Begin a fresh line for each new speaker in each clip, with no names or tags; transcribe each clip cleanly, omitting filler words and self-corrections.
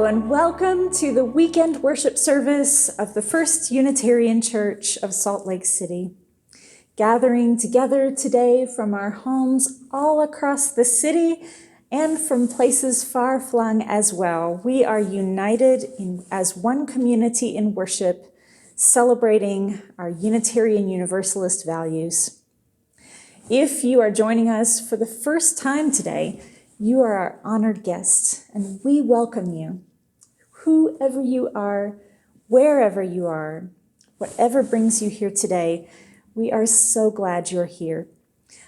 and welcome to the weekend worship service of the First Unitarian Church of Salt Lake City. Gathering together today from our homes all across the city and from places far-flung as well, we are united as one community in worship, celebrating our Unitarian Universalist values. If you are joining us for the first time today, you are our honored guest, and we welcome you. Whoever you are, wherever you are, whatever brings you here today, we are so glad you're here.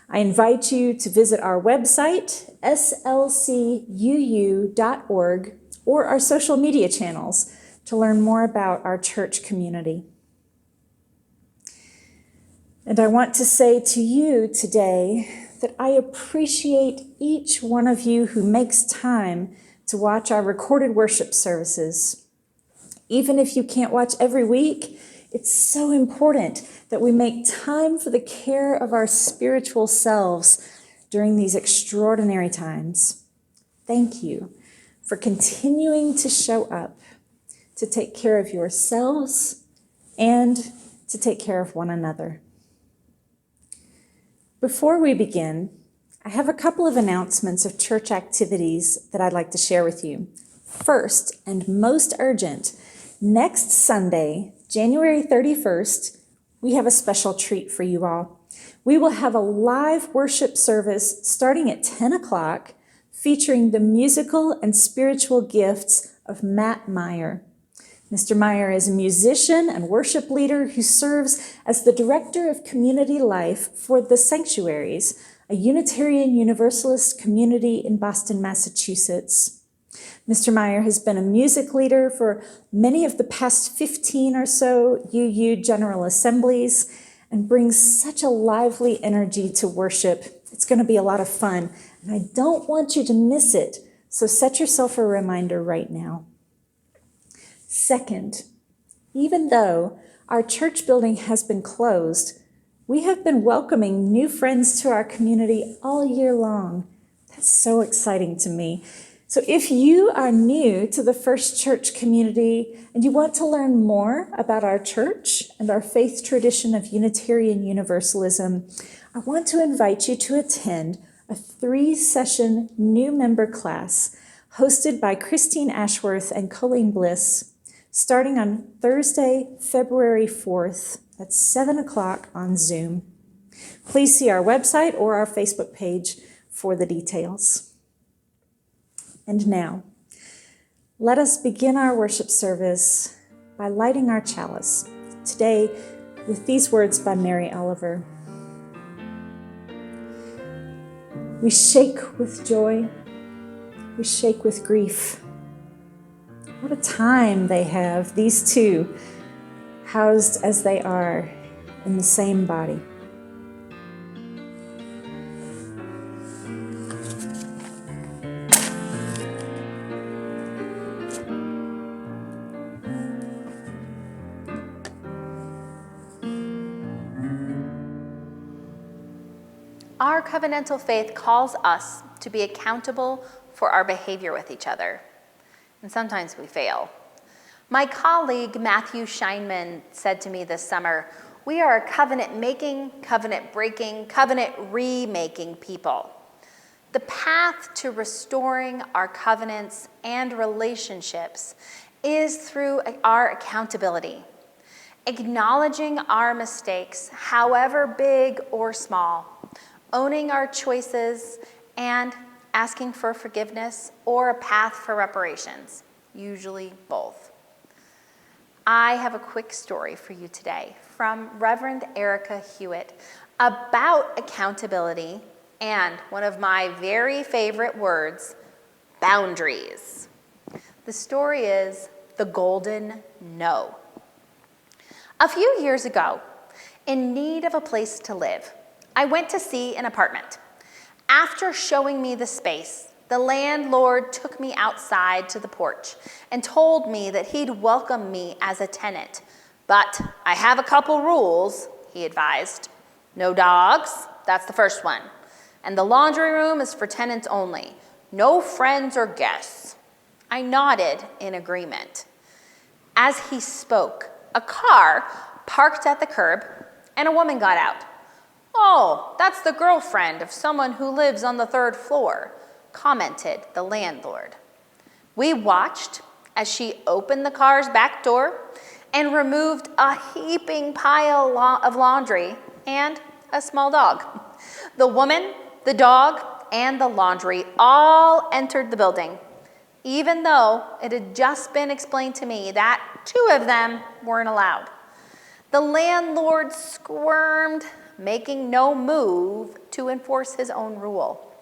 I invite you to visit our website, slcuu.org, or our social media channels to learn more about our church community. And I want to say to you today that I appreciate each one of you who makes time to watch our recorded worship services. Even if you can't watch every week, it's so important that we make time for the care of our spiritual selves during these extraordinary times. Thank you for continuing to show up, to take care of yourselves, and to take care of one another. Before we begin, I have a couple of announcements of church activities that I'd like to share with you. First, and most urgent, next Sunday, January 31st, we have a special treat for you all. We will have a live worship service starting at 10 o'clock featuring the musical and spiritual gifts of Matt Meyer. Mr. Meyer is a musician and worship leader who serves as the Director of Community Life for The Sanctuaries, a Unitarian Universalist community in Boston, Massachusetts. Mr. Meyer has been a music leader for many of the past 15 or so UU General Assemblies and brings such a lively energy to worship. It's going to be a lot of fun, and I don't want you to miss it, so set yourself a reminder right now. Second, even though our church building has been closed, we have been welcoming new friends to our community all year long. That's so exciting to me. So if you are new to the First Church community and you want to learn more about our church and our faith tradition of Unitarian Universalism, I want to invite you to attend a 3-session new member class hosted by Christine Ashworth and Colleen Bliss, starting on Thursday, February 4th at 7 o'clock on Zoom. Please see our website or our Facebook page for the details. And now, let us begin our worship service by lighting our chalice, today with these words by Mary Oliver. We shake with joy, we shake with grief. What a time they have, these two, housed as they are in the same body.
Our covenantal faith calls us to be accountable for our behavior with each other. And sometimes we fail. My colleague, Matthew Scheinman, said to me this summer, we are a covenant-making, covenant-breaking, covenant-remaking people. The path to restoring our covenants and relationships is through our accountability, acknowledging our mistakes, however big or small, owning our choices, and asking for forgiveness or a path for reparations, usually both. I have a quick story for you today from Reverend Erica Hewitt about accountability and one of my very favorite words, boundaries. The story is the golden no. A few years ago, in need of a place to live, I went to see an apartment. After showing me the space, the landlord took me outside to the porch and told me that he'd welcome me as a tenant. But I have a couple rules, he advised. No dogs, that's the first one. And the laundry room is for tenants only. No friends or guests. I nodded in agreement. As he spoke, a car parked at the curb and a woman got out. "Oh, that's the girlfriend of someone who lives on the 3rd floor," commented the landlord. We watched as she opened the car's back door and removed a heaping pile of laundry and a small dog. The woman, the dog, and the laundry all entered the building, even though it had just been explained to me that 2 of them weren't allowed. The landlord squirmed, making no move to enforce his own rule.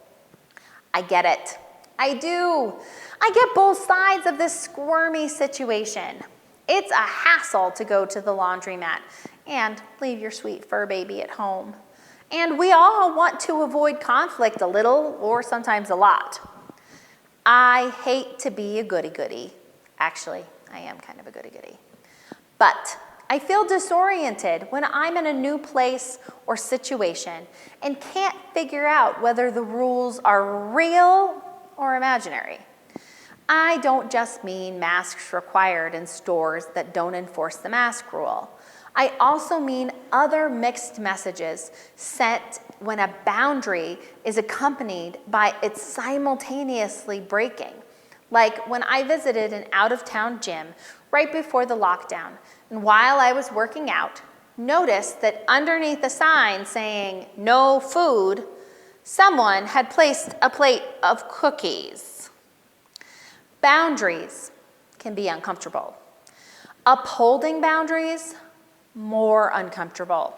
I get it. I do. I get both sides of this squirmy situation. It's a hassle to go to the laundromat and leave your sweet fur baby at home. And we all want to avoid conflict a little or sometimes a lot. I hate to be a goody-goody. Actually, I am kind of a goody-goody. But I feel disoriented when I'm in a new place or situation and can't figure out whether the rules are real or imaginary. I don't just mean masks required in stores that don't enforce the mask rule. I also mean other mixed messages sent when a boundary is accompanied by its simultaneously breaking. Like when I visited an out-of-town gym right before the lockdown, and while I was working out, noticed that underneath the sign saying "no food," someone had placed a plate of cookies. Boundaries can be uncomfortable. Upholding boundaries, more uncomfortable.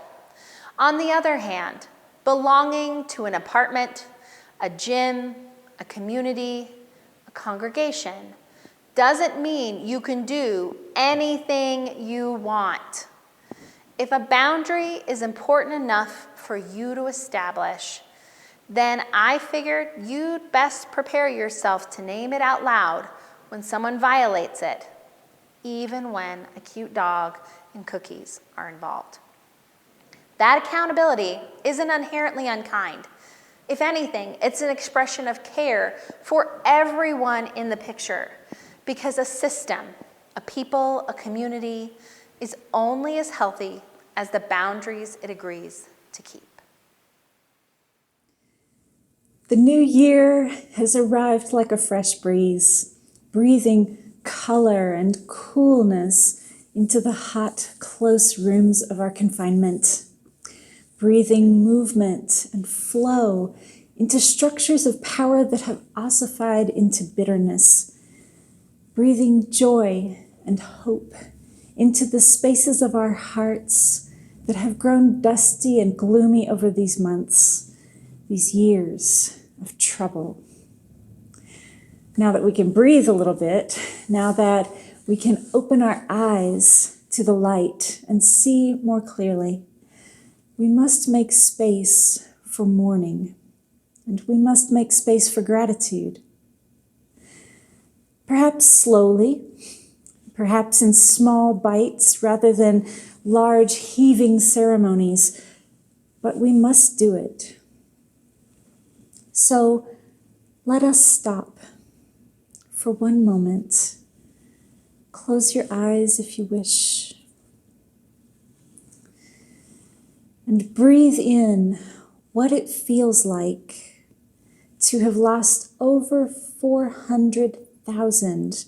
On the other hand, belonging to an apartment, a gym, a community, a congregation doesn't mean you can do anything you want. If a boundary is important enough for you to establish, then I figured you'd best prepare yourself to name it out loud when someone violates it, even when a cute dog and cookies are involved. That accountability isn't inherently unkind. If anything, it's an expression of care for everyone in the picture, because a system, a people, a community is only as healthy as the boundaries it agrees to keep.
The new year has arrived like a fresh breeze, breathing color and coolness into the hot, close rooms of our confinement, breathing movement and flow into structures of power that have ossified into bitterness, breathing joy and hope into the spaces of our hearts that have grown dusty and gloomy over these months, these years of trouble. Now that we can breathe a little bit, now that we can open our eyes to the light and see more clearly, we must make space for mourning, and we must make space for gratitude. Perhaps slowly, perhaps in small bites rather than large heaving ceremonies, but we must do it. So let us stop for one moment. Close your eyes if you wish. And breathe in what it feels like to have lost over 400,000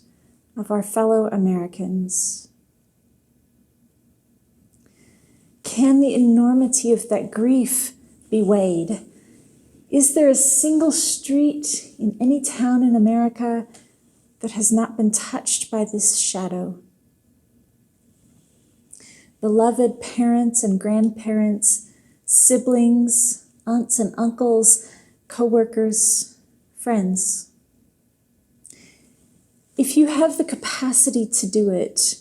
of our fellow Americans. Can the enormity of that grief be weighed? Is there a single street in any town in America that has not been touched by this shadow? Beloved parents and grandparents, siblings, aunts and uncles, co-workers, friends. If you have the capacity to do it,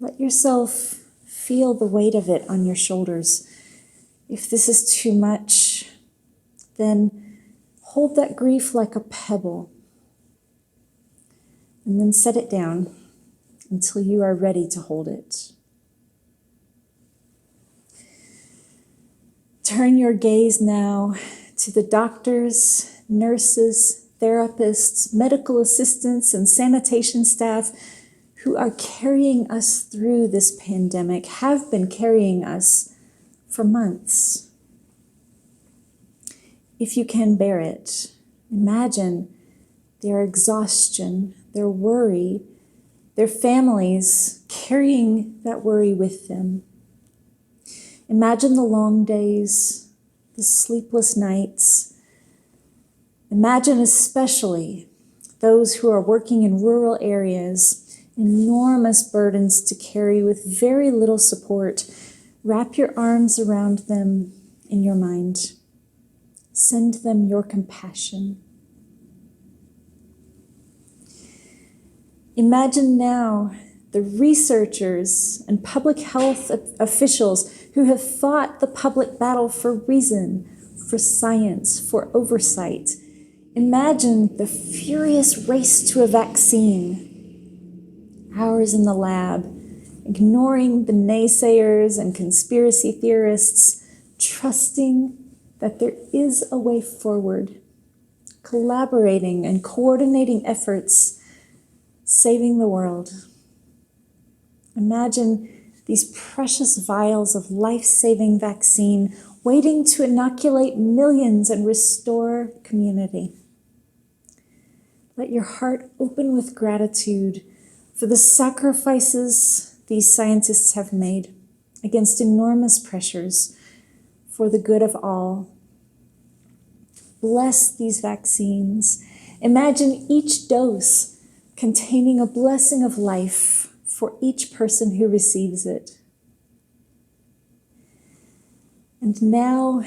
let yourself feel the weight of it on your shoulders. If this is too much, then hold that grief like a pebble and then set it down until you are ready to hold it. Turn your gaze now to the doctors, nurses, therapists, medical assistants, and sanitation staff who are carrying us through this pandemic, have been carrying us for months. If you can bear it, imagine their exhaustion, their worry, their families carrying that worry with them. Imagine the long days, the sleepless nights. Imagine especially those who are working in rural areas, enormous burdens to carry with very little support. Wrap your arms around them in your mind. Send them your compassion. Imagine now the researchers and public health officials who have fought the public battle for reason, for science, for oversight. Imagine the furious race to a vaccine. Hours in the lab, ignoring the naysayers and conspiracy theorists, trusting that there is a way forward, collaborating and coordinating efforts, saving the world. Imagine these precious vials of life-saving vaccine waiting to inoculate millions and restore community. Let your heart open with gratitude for the sacrifices these scientists have made against enormous pressures for the good of all. Bless these vaccines. Imagine each dose containing a blessing of life for each person who receives it. And now,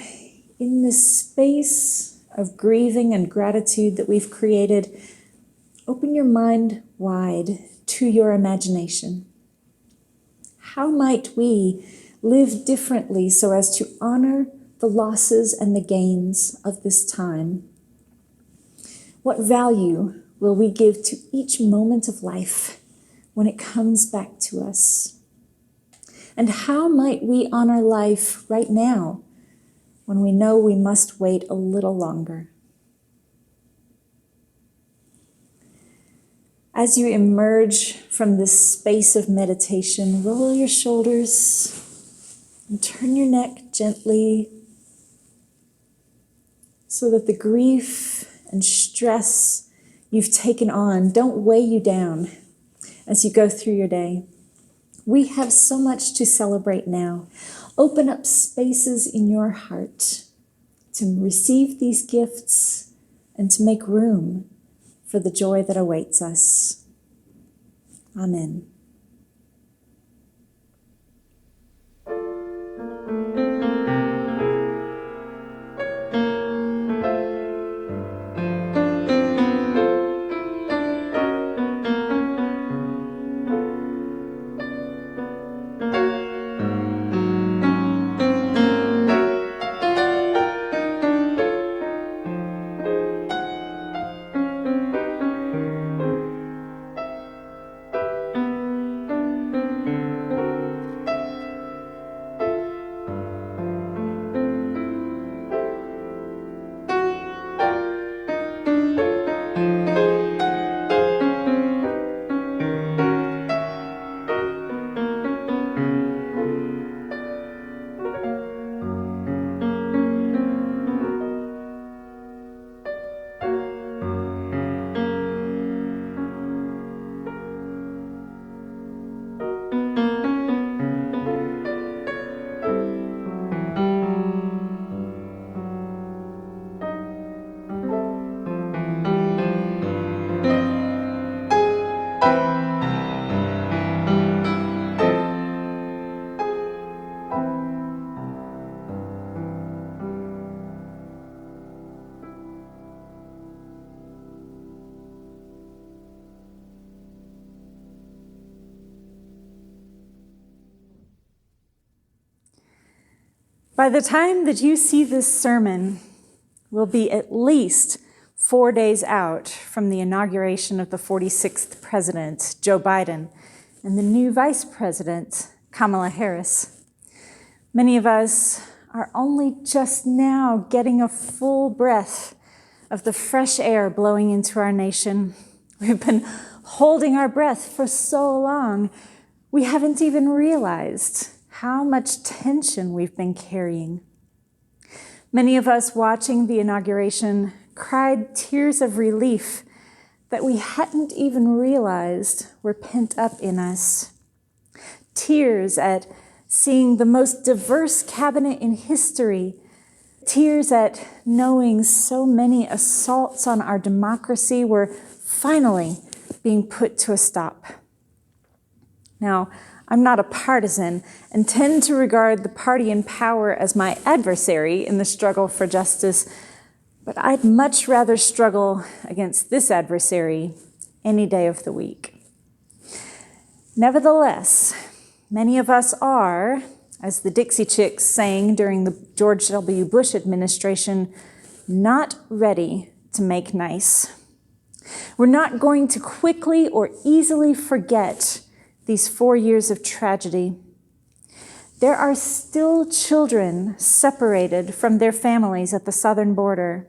in this space of grieving and gratitude that we've created, open your mind wide to your imagination. How might we live differently so as to honor the losses and the gains of this time? What value will we give to each moment of life when it comes back to us? And how might we honor life right now when we know we must wait a little longer? As you emerge from this space of meditation, roll your shoulders and turn your neck gently so that the grief and stress you've taken on don't weigh you down as you go through your day. We have so much to celebrate now. Open up spaces in your heart to receive these gifts and to make room for the joy that awaits us. Amen. By the time that you see this sermon, we'll be at least 4 days out from the inauguration of the 46th president, Joe Biden, and the new vice president, Kamala Harris. Many of us are only just now getting a full breath of the fresh air blowing into our nation. We've been holding our breath for so long, we haven't even realized how much tension we've been carrying. Many of us watching the inauguration cried tears of relief that we hadn't even realized were pent up in us. Tears at seeing the most diverse cabinet in history. Tears at knowing so many assaults on our democracy were finally being put to a stop. Now, I'm not a partisan and tend to regard the party in power as my adversary in the struggle for justice, but I'd much rather struggle against this adversary any day of the week. Nevertheless, many of us are, as the Dixie Chicks sang during the George W. Bush administration, not ready to make nice. We're not going to quickly or easily forget these 4 years of tragedy. There are still children separated from their families at the southern border.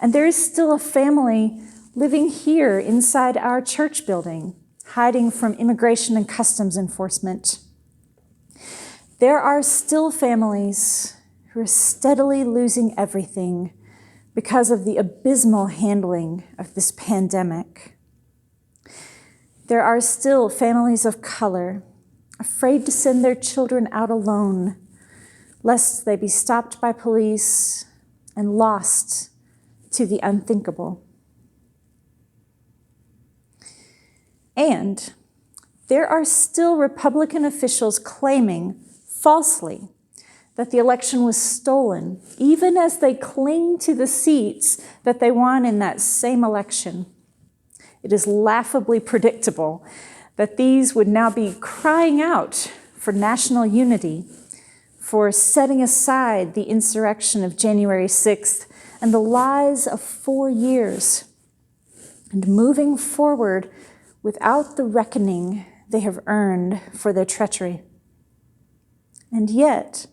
And there is still a family living here inside our church building, hiding from immigration and customs enforcement. There are still families who are steadily losing everything because of the abysmal handling of this pandemic. There are still families of color afraid to send their children out alone, lest they be stopped by police and lost to the unthinkable. And there are still Republican officials claiming falsely that the election was stolen, even as they cling to the seats that they won in that same election. It is laughably predictable that these would now be crying out for national unity, for setting aside the insurrection of January 6th and the lies of 4 years, and moving forward without the reckoning they have earned for their treachery. And yet,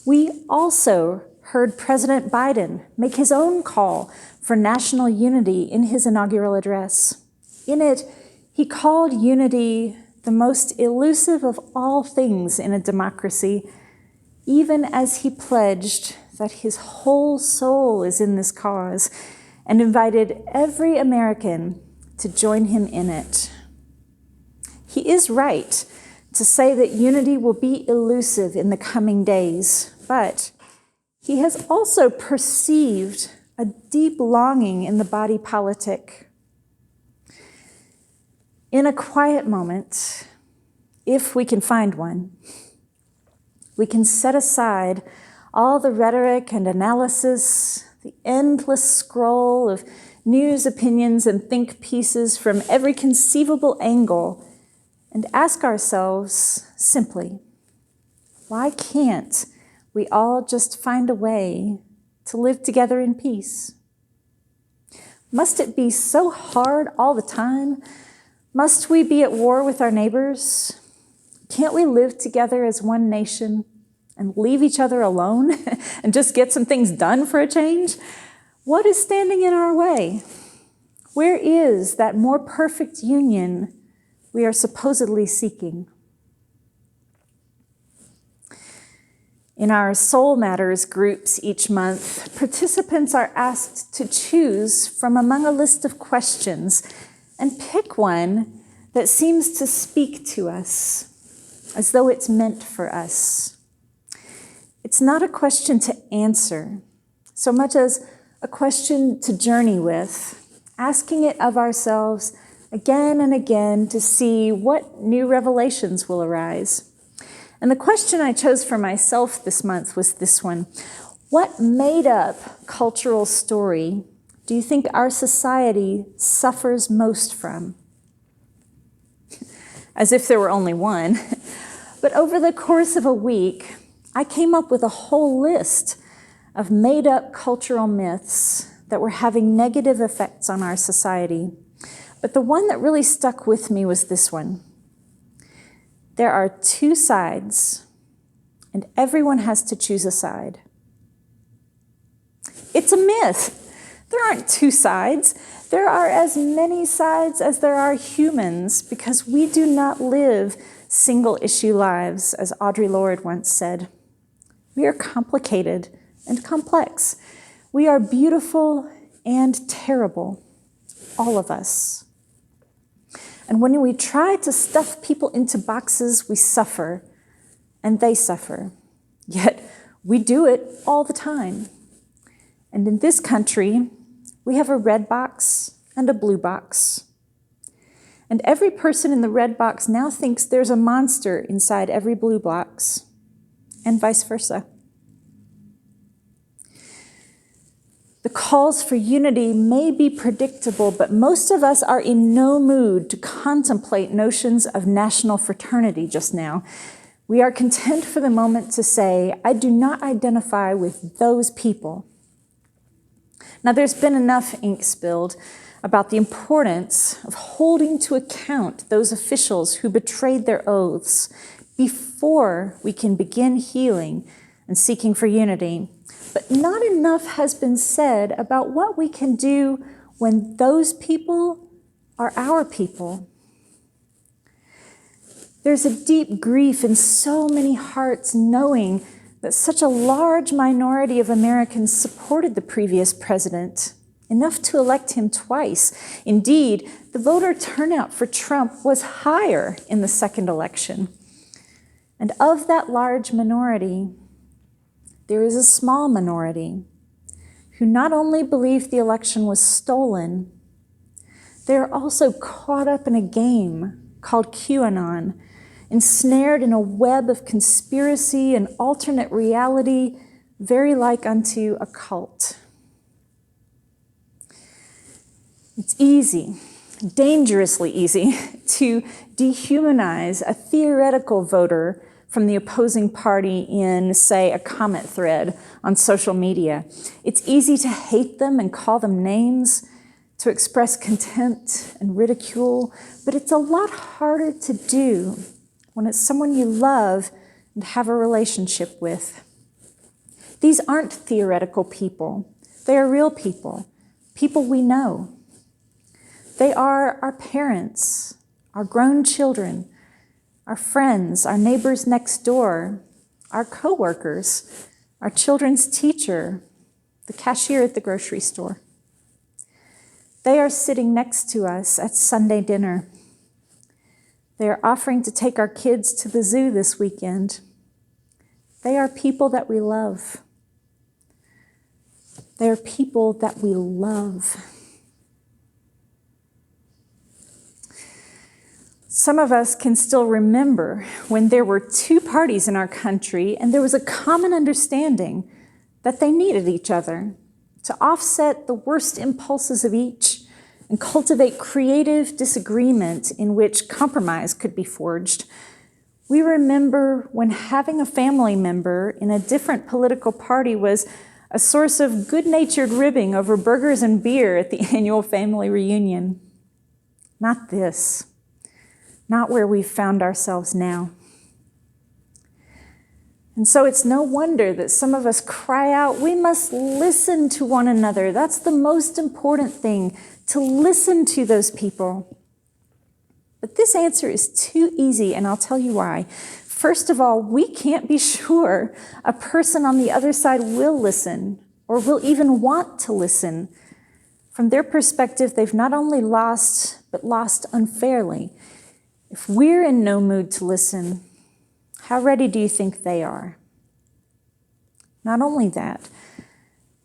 we also heard President Biden make his own call for national unity in his inaugural address. In it, he called unity the most elusive of all things in a democracy, even as he pledged that his whole soul is in this cause and invited every American to join him in it. He is right to say that unity will be elusive in the coming days, but he has also perceived a deep longing in the body politic. In a quiet moment, if we can find one, we can set aside all the rhetoric and analysis, the endless scroll of news, opinions, and think pieces from every conceivable angle, and ask ourselves simply, why can't we all just find a way to live together in peace? Must it be so hard all the time? Must we be at war with our neighbors? Can't we live together as one nation and leave each other alone and just get some things done for a change? What is standing in our way? Where is that more perfect union we are supposedly seeking? In our Soul Matters groups each month, participants are asked to choose from among a list of questions and pick one that seems to speak to us, as though it's meant for us. It's not a question to answer, so much as a question to journey with, asking it of ourselves again and again to see what new revelations will arise. And the question I chose for myself this month was this one: what made-up cultural story do you think our society suffers most from? As if there were only one. But over the course of a week, I came up with a whole list of made-up cultural myths that were having negative effects on our society. But the one that really stuck with me was this one. There are two sides, and everyone has to choose a side. It's a myth. There aren't two sides. There are as many sides as there are humans, because we do not live single-issue lives, as Audre Lorde once said. We are complicated and complex. We are beautiful and terrible, all of us. And when we try to stuff people into boxes, we suffer, and they suffer. Yet we do it all the time. And in this country, we have a red box and a blue box. And every person in the red box now thinks there's a monster inside every blue box, and vice versa. The calls for unity may be predictable, but most of us are in no mood to contemplate notions of national fraternity just now. We are content for the moment to say, I do not identify with those people. Now, there's been enough ink spilled about the importance of holding to account those officials who betrayed their oaths before we can begin healing and seeking for unity. But not enough has been said about what we can do when those people are our people. There's a deep grief in so many hearts knowing that such a large minority of Americans supported the previous president, enough to elect him twice. Indeed, the voter turnout for Trump was higher in the second election. And of that large minority, there is a small minority who not only believe the election was stolen, they are also caught up in a game called QAnon, ensnared in a web of conspiracy and alternate reality, very like unto a cult. It's easy, dangerously easy, to dehumanize a theoretical voter from the opposing party in, say, a comment thread on social media. It's easy to hate them and call them names, to express contempt and ridicule, but it's a lot harder to do when it's someone you love and have a relationship with. These aren't theoretical people. They are real people, people we know. They are our parents, our grown children, our friends, our neighbors next door, our coworkers, our children's teacher, the cashier at the grocery store. They are sitting next to us at Sunday dinner. They are offering to take our kids to the zoo this weekend. They are people that we love. They are people that we love. Some of us can still remember when there were two parties in our country and there was a common understanding that they needed each other to offset the worst impulses of each and cultivate creative disagreement in which compromise could be forged. We remember when having a family member in a different political party was a source of good-natured ribbing over burgers and beer at the annual family reunion. Not this. Not where we've found ourselves now. And so it's no wonder that some of us cry out, we must listen to one another. That's the most important thing, to listen to those people. But this answer is too easy, and I'll tell you why. First of all, we can't be sure a person on the other side will listen or will even want to listen. From their perspective, they've not only lost, but lost unfairly. If we're in no mood to listen, how ready do you think they are? Not only that,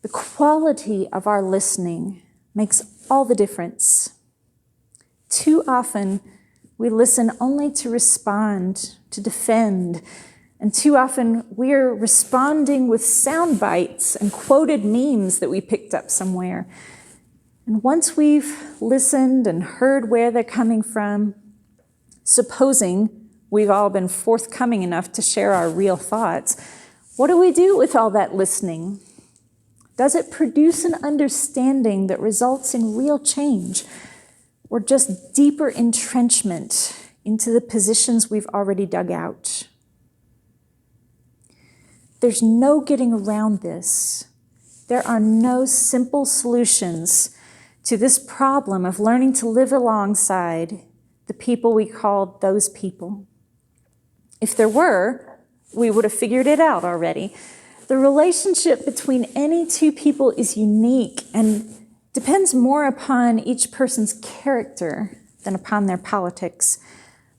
the quality of our listening makes all the difference. Too often, we listen only to respond, to defend, and too often we're responding with sound bites and quoted memes that we picked up somewhere. And once we've listened and heard where they're coming from, supposing we've all been forthcoming enough to share our real thoughts, what do we do with all that listening? Does it produce an understanding that results in real change, or just deeper entrenchment into the positions we've already dug out? There's no getting around this. There are no simple solutions to this problem of learning to live alongside the people we call those people. If there were, we would have figured it out already. The relationship between any two people is unique and depends more upon each person's character than upon their politics.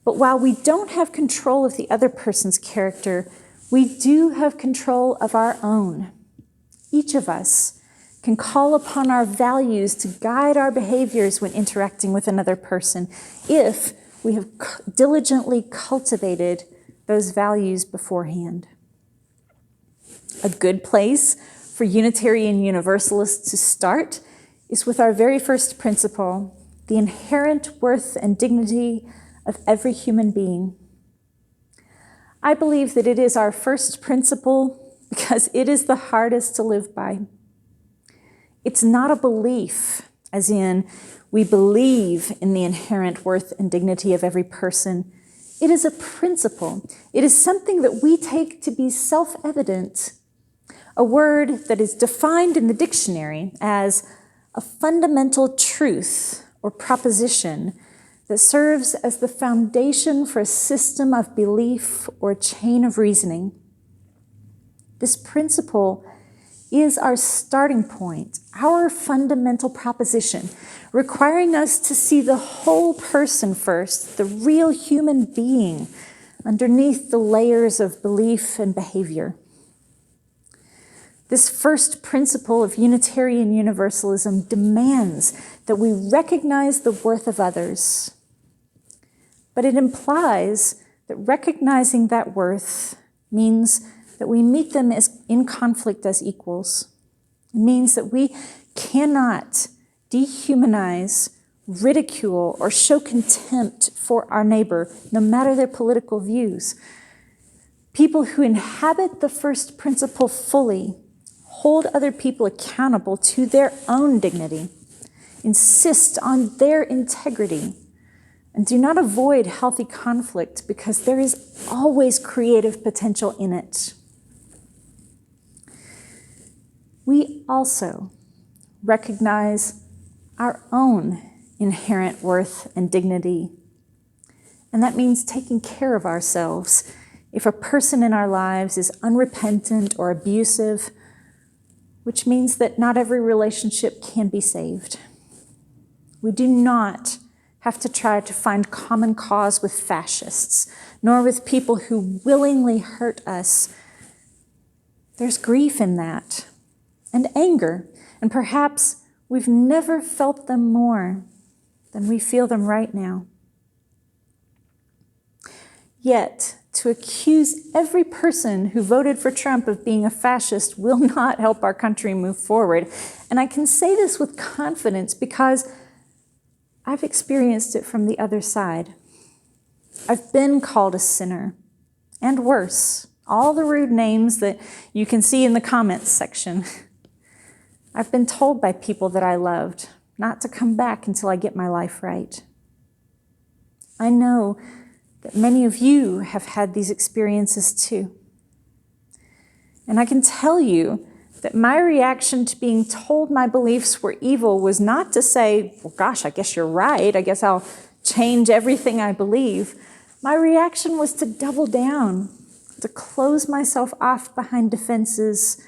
But while we don't have control of the other person's character, we do have control of our own. Each of us can call upon our values to guide our behaviors when interacting with another person if we have diligently cultivated those values beforehand. A good place for Unitarian Universalists to start is with our very first principle, the inherent worth and dignity of every human being. I believe that it is our first principle because it is the hardest to live by. It's not a belief, as in we believe in the inherent worth and dignity of every person. It is a principle. It is something that we take to be self-evident, a word that is defined in the dictionary as a fundamental truth or proposition that serves as the foundation for a system of belief or a chain of reasoning. This principle is our starting point, our fundamental proposition, requiring us to see the whole person first, the real human being, underneath the layers of belief and behavior. This first principle of Unitarian Universalism demands that we recognize the worth of others, but it implies that recognizing that worth means that we meet them as in conflict as equals. It means that we cannot dehumanize, ridicule, or show contempt for our neighbor, no matter their political views. People who inhabit the first principle fully hold other people accountable to their own dignity, insist on their integrity, and do not avoid healthy conflict because there is always creative potential in it. We also recognize our own inherent worth and dignity, and that means taking care of ourselves. If a person in our lives is unrepentant or abusive, which means that not every relationship can be saved. We do not have to try to find common cause with fascists, nor with people who willingly hurt us. There's grief in that, and anger, and perhaps we've never felt them more than we feel them right now. Yet, to accuse every person who voted for Trump of being a fascist will not help our country move forward. And I can say this with confidence because I've experienced it from the other side. I've been called a sinner, and worse, all the rude names that you can see in the comments section. I've been told by people that I loved not to come back until I get my life right. I know that many of you have had these experiences too. And I can tell you that my reaction to being told my beliefs were evil was not to say, well, gosh, I guess you're right. I guess I'll change everything I believe. My reaction was to double down, to close myself off behind defenses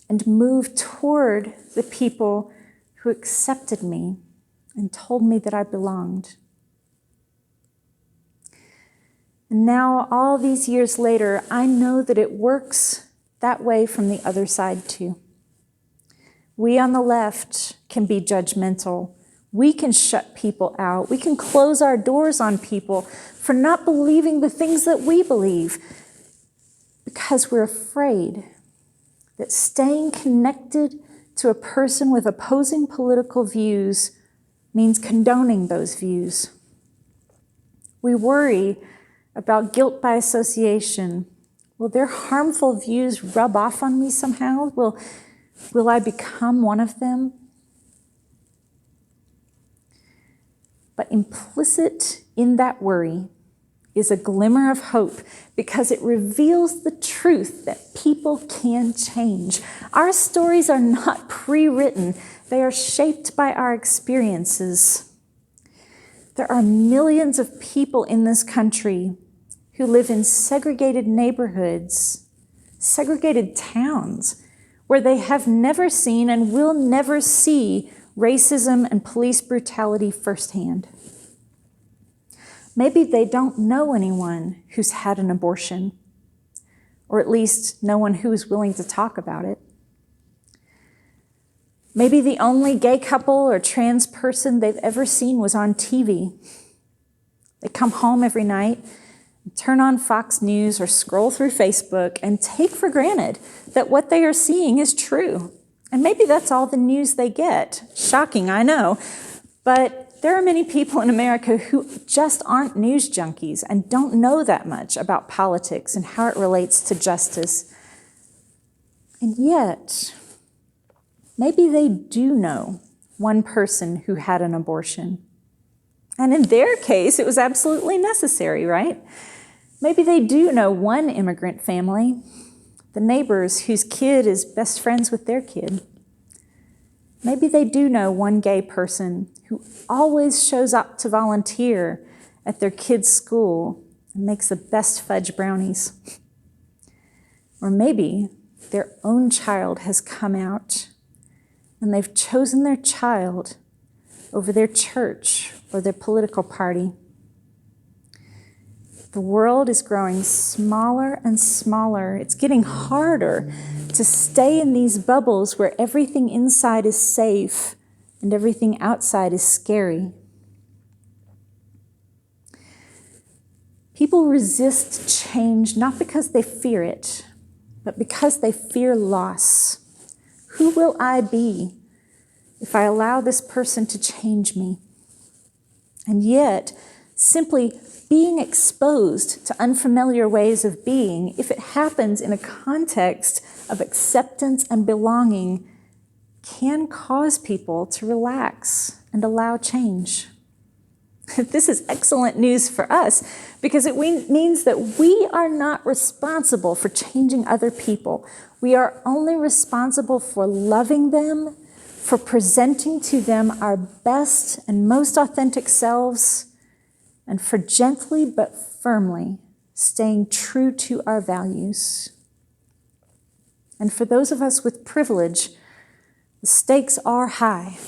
and move toward the people who accepted me and told me that I belonged. And now, all these years later, I know that it works that way from the other side too. We on the left can be judgmental. We can shut people out. We can close our doors on people for not believing the things that we believe because we're afraid that staying connected to a person with opposing political views means condoning those views. We worry about guilt by association. Will their harmful views rub off on me somehow? Will I become one of them? But implicit in that worry is a glimmer of hope because it reveals the truth that people can change. Our stories are not pre-written. They are shaped by our experiences. There are millions of people in this country who live in segregated neighborhoods, segregated towns, where they have never seen and will never see racism and police brutality firsthand. Maybe they don't know anyone who's had an abortion, or at least no one who is willing to talk about it. Maybe the only gay couple or trans person they've ever seen was on TV. They come home every night, turn on Fox News or scroll through Facebook and take for granted that what they are seeing is true. And maybe that's all the news they get. Shocking, I know. But there are many people in America who just aren't news junkies and don't know that much about politics and how it relates to justice. And yet, maybe they do know one person who had an abortion. And in their case, it was absolutely necessary, right? Maybe they do know one immigrant family, the neighbors whose kid is best friends with their kid. Maybe they do know one gay person who always shows up to volunteer at their kid's school and makes the best fudge brownies. Or maybe their own child has come out and they've chosen their child over their church or their political party. The world is growing smaller and smaller. It's getting harder to stay in these bubbles where everything inside is safe and everything outside is scary. People resist change not because they fear it, but because they fear loss. Who will I be if I allow this person to change me? And yet, simply being exposed to unfamiliar ways of being, if it happens in a context of acceptance and belonging, can cause people to relax and allow change. This is excellent news for us because it means that we are not responsible for changing other people. We are only responsible for loving them, for presenting to them our best and most authentic selves, and for gently but firmly staying true to our values. And for those of us with privilege, the stakes are high.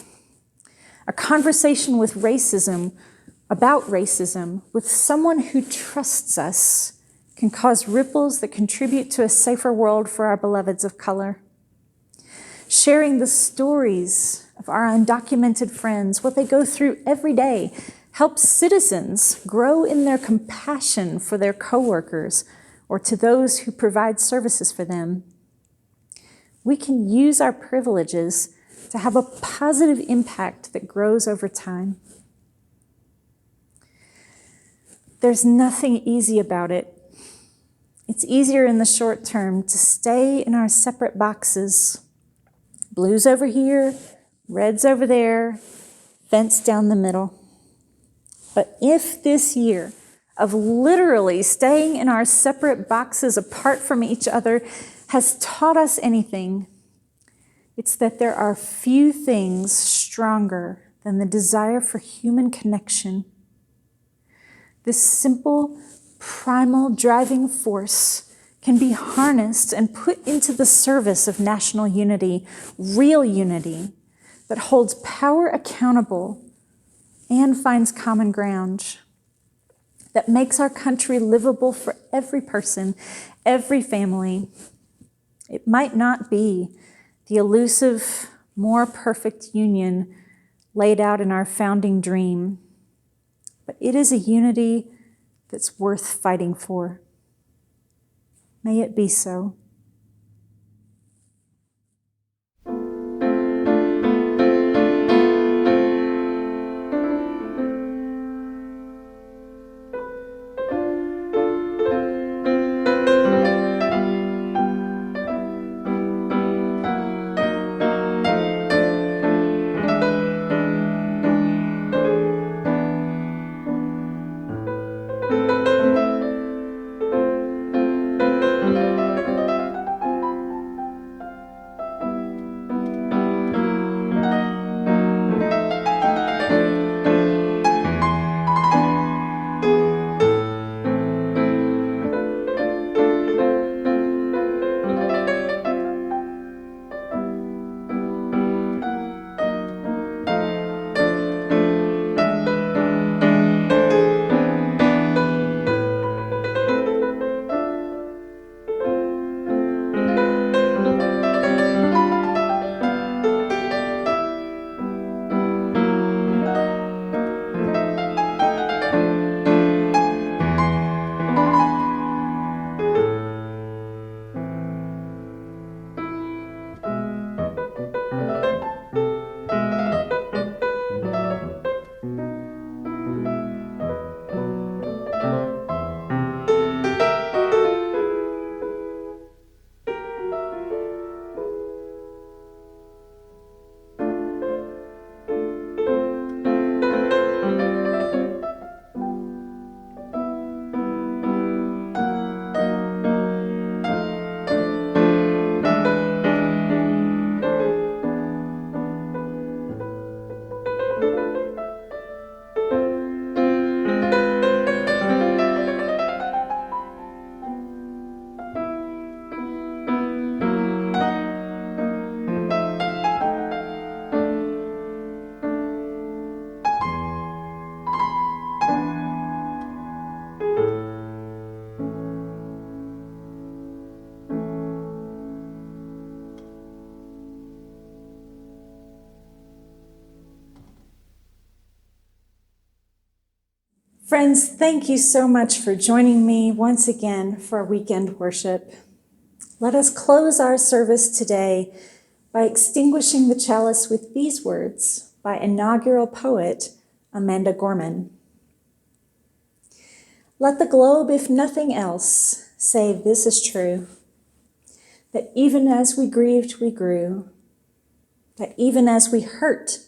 A conversation about racism with someone who trusts us can cause ripples that contribute to a safer world for our beloveds of color. Sharing the stories of our undocumented friends, what they go through every day, helps citizens grow in their compassion for their coworkers or to those who provide services for them. We can use our privileges to have a positive impact that grows over time. There's nothing easy about it. It's easier in the short term to stay in our separate boxes. Blues over here, reds over there, fence down the middle. But if this year of literally staying in our separate boxes apart from each other has taught us anything, it's that there are few things stronger than the desire for human connection. This simple, primal driving force can be harnessed and put into the service of national unity, real unity that holds power accountable and finds common ground, that makes our country livable for every person, every family. It might not be the elusive, more perfect union laid out in our founding dream, but it is a unity that's worth fighting for. May it be so. Friends, thank you so much for joining me once again for weekend worship. Let us close our service today by extinguishing the chalice with these words by inaugural poet Amanda Gorman. Let the globe, if nothing else, say this is true, that even as we grieved, we grew, that even as we hurt,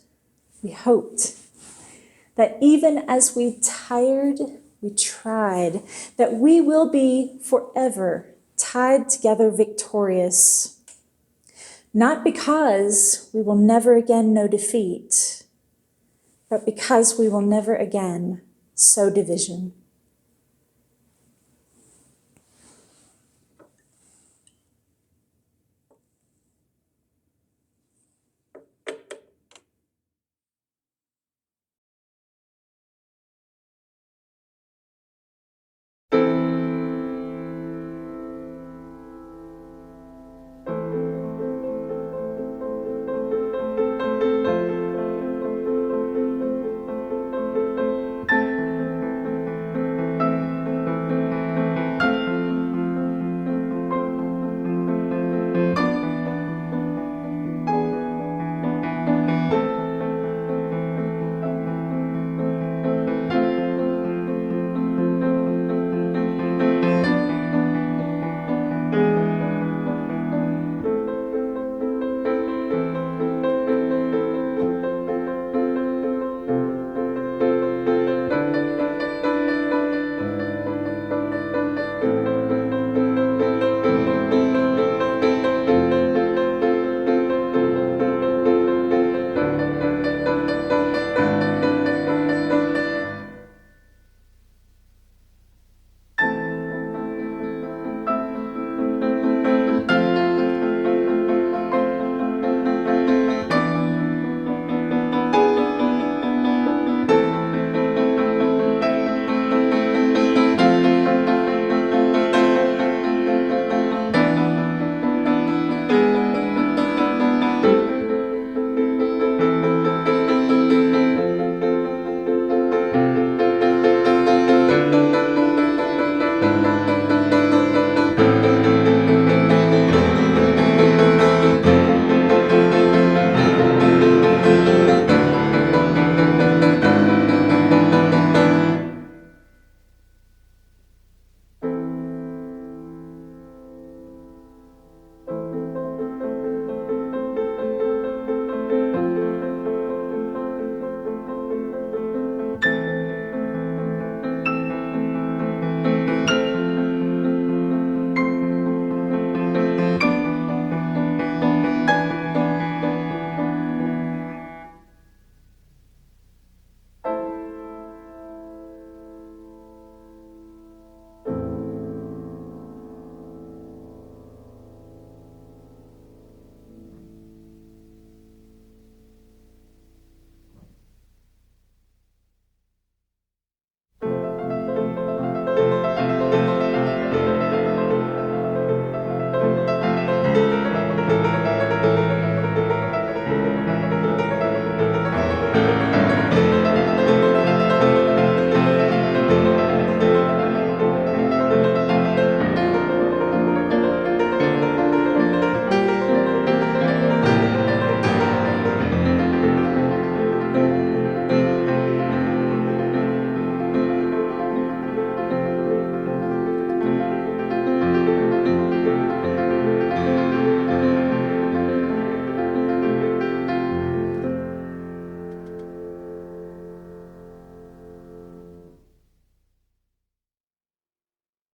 we hoped, that even as we tired, we tried, that we will be forever tied together victorious, not because we will never again know defeat, but because we will never again sow division.